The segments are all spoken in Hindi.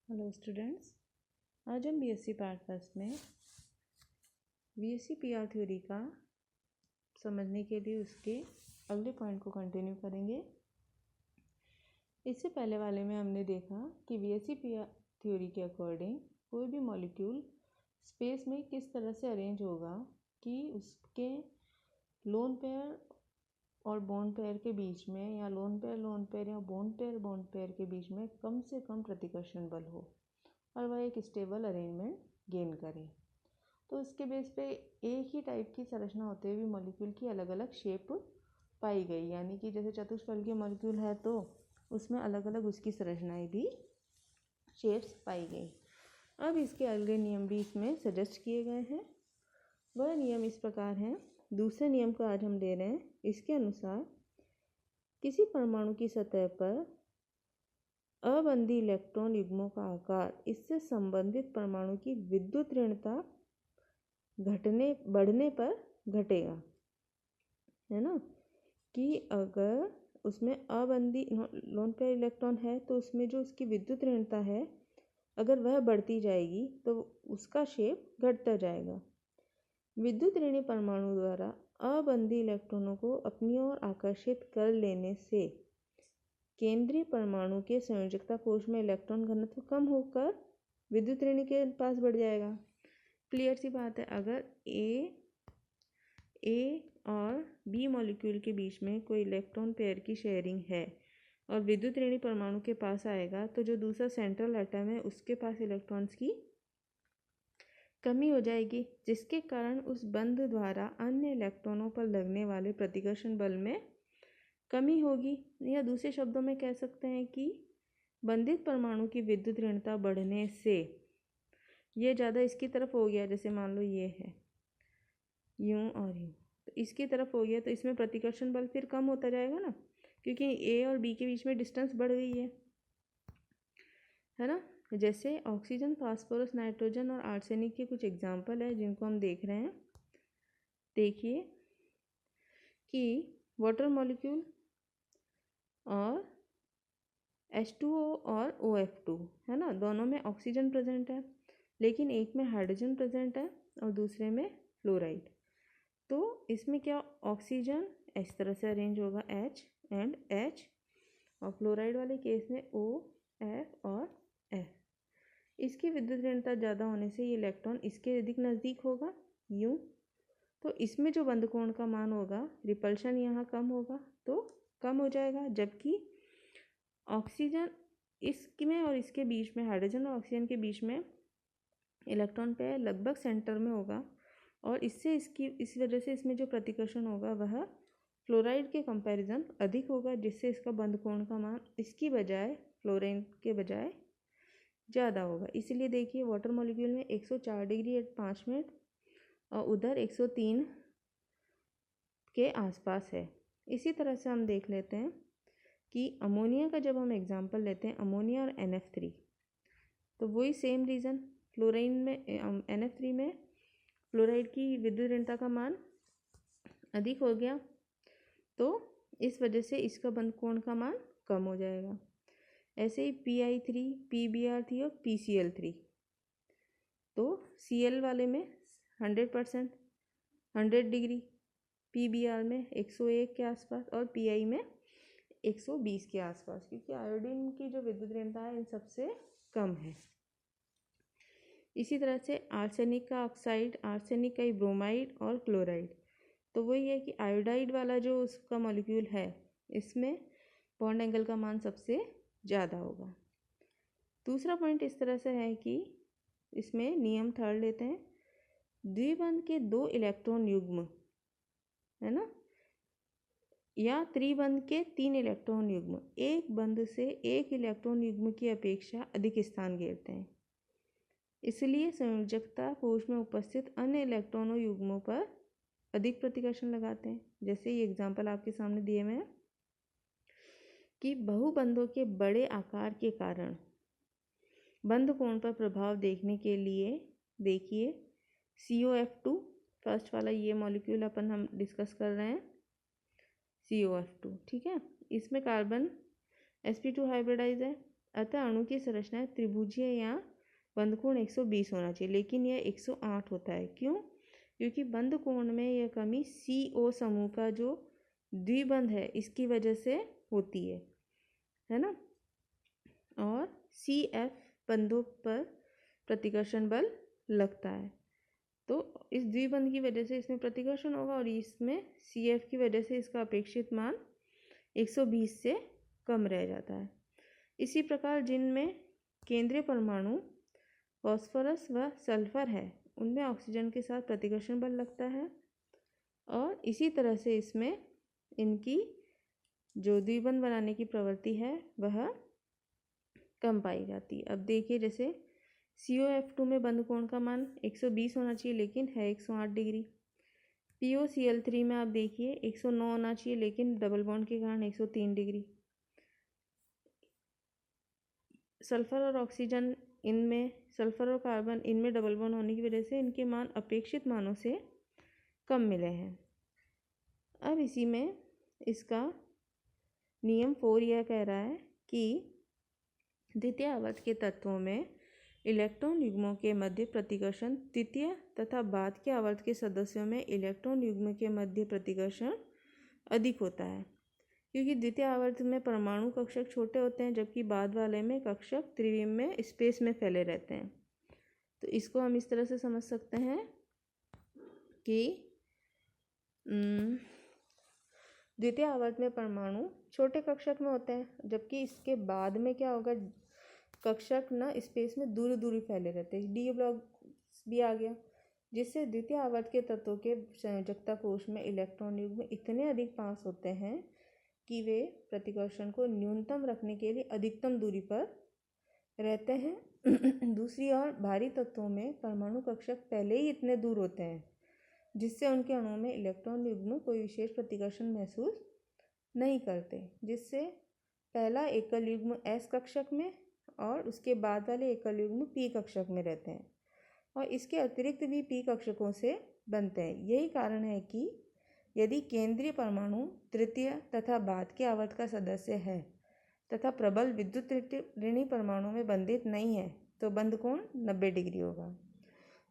हेलो स्टूडेंट्स, आज हम बीएससी पार्ट फर्स्ट में बीएससी पीआर थ्योरी का समझने के लिए उसके अगले पॉइंट को कंटिन्यू करेंगे। इससे पहले वाले में हमने देखा कि बीएससी पीआर थ्योरी के अकॉर्डिंग कोई भी मॉलिक्यूल स्पेस में किस तरह से अरेंज होगा कि उसके लोन पेयर और बॉन्ड पेयर के बीच में या लोन पेयर या बॉन्ड पेयर के बीच में कम से कम प्रतिकर्षण बल हो और वह एक स्टेबल अरेंजमेंट गेन करे। तो इसके बेस पे एक ही टाइप की संरचना होते हुए मॉलिक्यूल की अलग अलग शेप पाई गई, यानी कि जैसे चतुष्फलकीय मॉलिक्यूल है तो उसमें अलग अलग उसकी संरचनाएं भी शेप्स पाई गई। अब इसके अगले नियम भी इसमें सजेस्ट किए गए हैं। वह नियम इस प्रकार हैं। दूसरे नियम को आज हम ले रहे हैं। इसके अनुसार किसी परमाणु की सतह पर अबंधी इलेक्ट्रॉन युग्मों का आकार इससे संबंधित परमाणु की विद्युत ऋणता बढ़ने पर घटेगा, है ना। कि अगर उसमें अबंधी लोन पेयर इलेक्ट्रॉन है तो उसमें जो उसकी विद्युत ऋणता है अगर वह बढ़ती जाएगी तो उसका शेप घटता जाएगा। विद्युत ऋणी परमाणु द्वारा अबंधी इलेक्ट्रॉनों को अपनी ओर आकर्षित कर लेने से केंद्रीय परमाणु के संयोजकता कोश में इलेक्ट्रॉन घनत्व कम होकर विद्युत ऋणी के पास बढ़ जाएगा। क्लियर सी बात है। अगर ए और बी मॉलिक्यूल के बीच में कोई इलेक्ट्रॉन पेयर की शेयरिंग है और विद्युत ऋणी परमाणु के पास आएगा तो जो दूसरा सेंट्रल एटम है उसके पास इलेक्ट्रॉन्स की कमी हो जाएगी, जिसके कारण उस बंध द्वारा अन्य इलेक्ट्रॉनों पर लगने वाले प्रतिकर्षण बल में कमी होगी। या दूसरे शब्दों में कह सकते हैं कि बंधित परमाणु की विद्युत ऋणता बढ़ने से ये ज़्यादा इसकी तरफ हो गया, जैसे मान लो ये है यूं और यूं, तो इसकी तरफ हो गया तो इसमें प्रतिकर्षण बल फिर कम होता जाएगा ना, क्योंकि ए और बी के बीच में डिस्टेंस बढ़ गई है ना। जैसे ऑक्सीजन, फास्फोरस, नाइट्रोजन और आर्सेनिक के कुछ एग्जाम्पल है जिनको हम देख रहे हैं। देखिए कि वाटर मॉलिक्यूल और H2O और OF2 है ना, दोनों में ऑक्सीजन प्रेजेंट है, लेकिन एक में हाइड्रोजन प्रेजेंट है और दूसरे में फ्लोराइड। तो इसमें क्या ऑक्सीजन इस तरह से अरेंज होगा H एंड H, और फ्लोराइड वाले केस में O, F और F। इसकी विद्युत ऋणता ज़्यादा होने से ये इलेक्ट्रॉन इसके अधिक नज़दीक होगा यूं, तो इसमें जो बंध कोण का मान होगा, रिपल्शन यहाँ कम होगा तो कम हो जाएगा। जबकि ऑक्सीजन इसमें और इसके बीच में, हाइड्रोजन और ऑक्सीजन के बीच में इलेक्ट्रॉन पेयर लगभग सेंटर में होगा और इससे इस वजह से इसमें जो प्रतिकर्षण होगा वह फ्लोराइड के कंपैरिजन अधिक होगा, जिससे इसका बंध कोण का मान इसकी बजाय फ्लोराइड के बजाय ज़्यादा होगा। इसलिए देखिए वाटर मॉलिक्यूल में 104 डिग्री एट 5 मिनट और उधर 103 के आसपास है। इसी तरह से हम देख लेते हैं कि अमोनिया का जब हम एग्जांपल लेते हैं, अमोनिया और NF3, तो वही सेम रीज़न, फ्लोराइड में NF3 में फ्लोराइड की विद्युत ऋणता का मान अधिक हो गया, तो इस वजह से इसका बंध कोण का मान कम हो जाएगा। ऐसे ही PI3, PBr3 और PCl3, तो Cl वाले में 100% 100 डिग्री, PBr में 101 के आसपास और PI में 120 के आसपास, क्योंकि आयोडीन की जो विद्युत ऋणता है इन सबसे कम है। इसी तरह से आर्सेनिक का ऑक्साइड, आर्सेनिक का ब्रोमाइड और क्लोराइड, तो वही है कि आयोडाइड वाला जो उसका मॉलिक्यूल है इसमें बॉन्ड एंगल का मान सबसे ज़्यादा होगा। दूसरा पॉइंट इस तरह से है कि इसमें नियम थर्ड लेते हैं, द्विबंध के 2 इलेक्ट्रॉन युग्म, है ना, या त्रिबंध के 3 इलेक्ट्रॉन युग्म एक बंध से एक इलेक्ट्रॉन युग्म की अपेक्षा अधिक स्थान घेरते हैं, इसलिए संयोजकता कोश में उपस्थित अन्य इलेक्ट्रॉनों युग्मों पर अधिक प्रतिकर्षण लगाते हैं। जैसे ये एग्जाम्पल आपके सामने दिए हुए हैं कि बहुबंधों के बड़े आकार के कारण बंध कोण पर प्रभाव देखने के लिए देखिए COF2, फर्स्ट वाला ये मॉलिक्यूल हम डिस्कस कर रहे हैं, COF2, ठीक है। इसमें कार्बन sp2 हाइब्रिडाइज है अतः अणु की संरचना त्रिभुजीय या बंधकोण 120 होना चाहिए, लेकिन यह 108 होता है। क्यों? क्योंकि बंधकोण में यह कमी CO समूह का जो द्विबंध है इसकी वजह से होती है ना। और CF बंधों पर प्रतिकर्षण बल लगता है, तो इस द्विबंध की वजह से इसमें प्रतिकर्षण होगा और इसमें CF की वजह से इसका अपेक्षित मान 120 से कम रह जाता है। इसी प्रकार जिनमें केंद्रीय परमाणु फास्फोरस व सल्फर है उनमें ऑक्सीजन के साथ प्रतिकर्षण बल लगता है और इसी तरह से इसमें इनकी जो द्विबंध बनाने की प्रवृत्ति है वह कम पाई जाती है। अब देखिए जैसे COF2 में बंध कोण का मान 120 होना चाहिए लेकिन है 108 डिग्री। POCl3 में आप देखिए 109 होना चाहिए लेकिन डबल बॉन्ड के कारण 103 डिग्री। सल्फर और ऑक्सीजन इनमें, सल्फर और कार्बन इनमें डबल बॉन्ड होने की वजह से इनके मान अपेक्षित मानों से कम मिले हैं। अब इसी में इसका नियम 4 यह कह रहा है कि द्वितीय आवर्त के तत्वों में इलेक्ट्रॉन युग्मों के मध्य प्रतिकर्षण तृतीय तथा बाद के आवर्त के सदस्यों में इलेक्ट्रॉन युग्म के मध्य प्रतिकर्षण अधिक होता है, क्योंकि द्वितीय आवर्त में परमाणु कक्षक छोटे होते हैं जबकि बाद वाले में कक्षक त्रिविम में स्पेस में फैले रहते हैं। तो इसको हम इस तरह से समझ सकते हैं कि द्वितीय आवर्त में परमाणु छोटे कक्षक में होते हैं जबकि इसके बाद में क्या होगा, कक्षक ना स्पेस में दूर दूर फैले रहते हैं। डी ब्लॉक भी आ गया, जिससे द्वितीय आवर्त के तत्वों के संयोजकता कोश में इलेक्ट्रॉन युग्म इतने अधिक पास होते हैं कि वे प्रतिकर्षण को न्यूनतम रखने के लिए अधिकतम दूरी पर रहते हैं। दूसरी ओर भारी तत्वों में परमाणु कक्षक पहले ही इतने दूर होते हैं जिससे उनके अणुओं में इलेक्ट्रॉन युग्म कोई विशेष प्रतिकर्षण महसूस नहीं करते, जिससे पहला एकल युग्म S कक्षक में और उसके बाद वाले एकल युग्म P कक्षक में रहते हैं और इसके अतिरिक्त भी P कक्षकों से बनते हैं। यही कारण है कि यदि केंद्रीय परमाणु तृतीय तथा बाद के आवर्त का सदस्य है तथा प्रबल विद्युत ऋणी परमाणु में बंधित नहीं है तो बंध कोण 90 डिग्री होगा।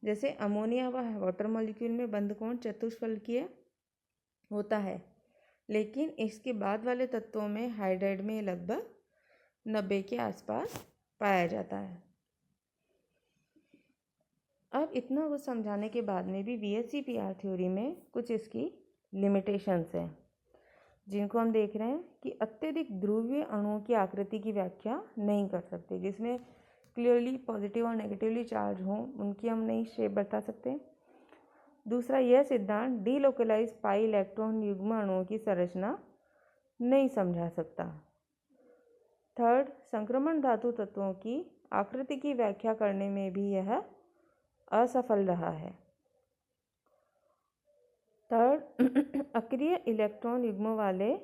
जैसे अमोनिया व वाटर मॉलिक्यूल में बंध कोण चतुष्फलकीय होता है, लेकिन इसके बाद वाले तत्वों में हाइड्राइड में लगभग 90 के आसपास पाया जाता है। अब इतना कुछ समझाने के बाद में भी VSEPR थ्योरी में कुछ इसकी लिमिटेशंस हैं जिनको हम देख रहे हैं कि अत्यधिक ध्रुवीय अणुओं की आकृति की व्याख्या नहीं कर सकते, जिसमें क्लियरली पॉजिटिव और नेगेटिवली चार्ज हों उनकी हम नहीं शेप बता सकते। दूसरा, यह सिद्धांत डीलोकलाइज पाई इलेक्ट्रॉन युग्म अणुओं की संरचना नहीं समझा सकता। थर्ड, संक्रमण धातु तत्वों की आकृति की व्याख्या करने में भी यह असफल रहा है। थर्ड, अक्रिय इलेक्ट्रॉन युग्म वाले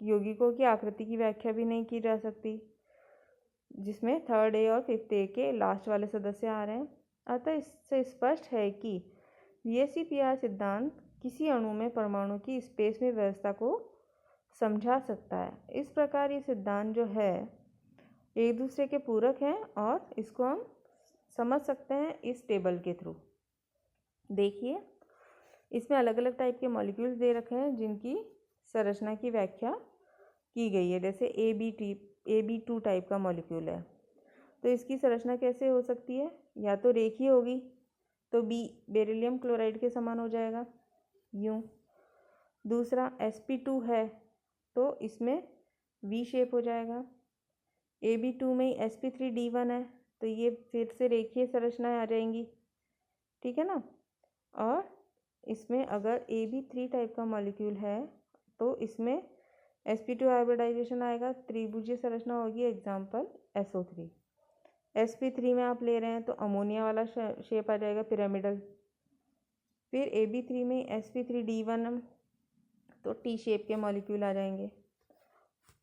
यौगिकों की आकृति की व्याख्या भी नहीं की जा सकती, जिसमें थर्ड ए और फिफ्थ ए के लास्ट वाले सदस्य आ रहे हैं। अतः इससे स्पष्ट है कि VSEPR सिद्धांत किसी अणु में परमाणु की स्पेस में व्यवस्था को समझा सकता है। इस प्रकार ये सिद्धांत जो है एक दूसरे के पूरक हैं और इसको हम समझ सकते हैं इस टेबल के थ्रू। देखिए इसमें अलग अलग टाइप के मॉलिक्यूल्स दे रखे हैं जिनकी संरचना की व्याख्या की गई है। जैसे AB2 टाइप का मॉलिक्यूल है, तो इसकी संरचना कैसे हो सकती है, या तो रेखीय होगी तो B बेरिलियम क्लोराइड के समान हो जाएगा यूं। दूसरा sp2 है तो इसमें V शेप हो जाएगा। AB2 में sp3d1 है तो ये फिर से रेखीय संरचनाएं आ जाएंगी, ठीक है ना। और इसमें अगर AB3 टाइप का मॉलिक्यूल है तो इसमें sp2 हाइब्रिडाइजेशन आएगा, त्रिभुजीय संरचना होगी, एग्जाम्पल SO3। sp3 में आप ले रहे हैं तो अमोनिया वाला शेप आ जाएगा पिरामिडल। फिर AB3 में sp3d1 तो T शेप के मॉलिक्यूल आ जाएंगे।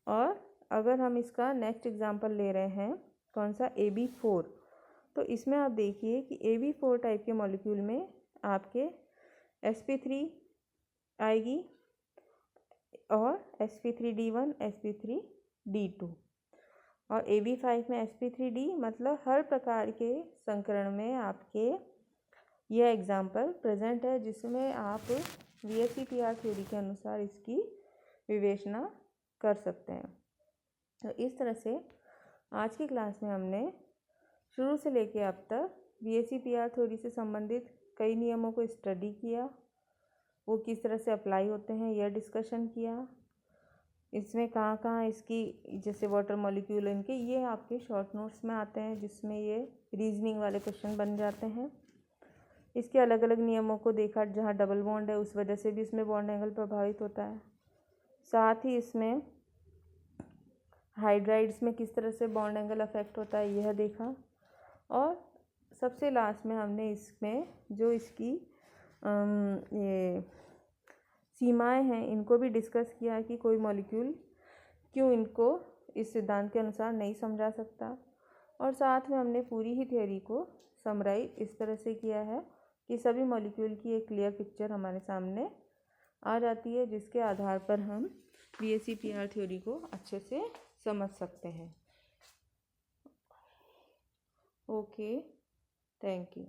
और अगर हम इसका नेक्स्ट एग्जाम्पल ले रहे हैं कौन सा, AB4, तो इसमें आप देखिए कि AB4 टाइप के मॉलिक्यूल में आपके sp3 आएगी और sp3d1 sp3d2। और AB5 में sp3d, मतलब हर प्रकार के संकरण में आपके यह एग्जाम्पल प्रेजेंट है जिसमें आप VSEPR थ्योरी के अनुसार इसकी विवेचना कर सकते हैं। तो इस तरह से आज की क्लास में हमने शुरू से लेकर अब तक VSEPR थ्योरी से संबंधित कई नियमों को स्टडी किया, वो किस तरह से अप्लाई होते हैं यह डिस्कशन किया। इसमें कहाँ कहाँ इसकी, जैसे वाटर मॉलिक्यूल, इनके ये आपके शॉर्ट नोट्स में आते हैं जिसमें ये रीजनिंग वाले क्वेश्चन बन जाते हैं। इसके अलग अलग नियमों को देखा, जहाँ डबल बॉन्ड है उस वजह से भी इसमें बॉन्ड एंगल प्रभावित होता है। साथ ही इसमें हाइड्राइड्स में किस तरह से बॉन्ड एंगल अफेक्ट होता है यह देखा। और सबसे लास्ट में हमने इसमें जो इसकी ये सीमाएं हैं इनको भी डिस्कस किया कि कोई मॉलिक्यूल क्यों इनको इस सिद्धांत के अनुसार नहीं समझा सकता। और साथ में हमने पूरी ही थ्योरी को समराइज इस तरह से किया है कि सभी मॉलिक्यूल की एक क्लियर पिक्चर हमारे सामने आ जाती है, जिसके आधार पर हम VSEPR थ्योरी को अच्छे से समझ सकते हैं। Okay, thank you.